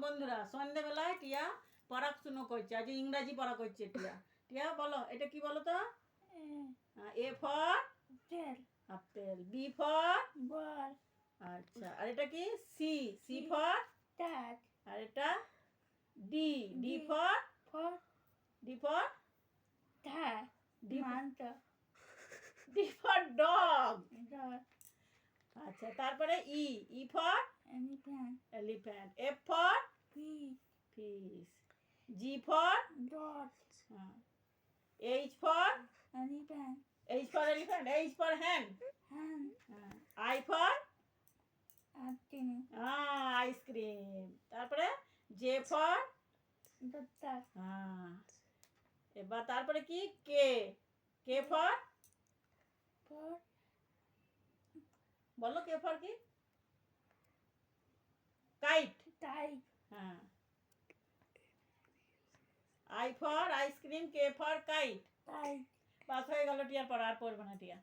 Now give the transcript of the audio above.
বন্ধুরা, সন্ধ্যেবেলায় টিয়া পড়াশুনো করছে। আজ ইংরাজি পড়া করছে টিয়া। টিয়া বলো, এটা কি বলো তো? A for apple, B for ball. আচ্ছা, আর এটা কি? C, C for cat. আর এটা D, D for for D for cat. D মানটা। D for dog. ডগ। আচ্ছা, তারপরে E, E for elephant. Elephant, F for fish. Fish, G for dog. H for elephant. H for elephant, H for hand, hand. I for ice cream. Ice cream, তারপরে J for Datta. এবার তারপরে কি? K, K for for বলো, K for কি? Kite. Type. হ্যাঁ, I for ice cream, K for kite. Type. Pass হয়ে গেল টিয়ার পড়া, আর পড়বে না টিয়া।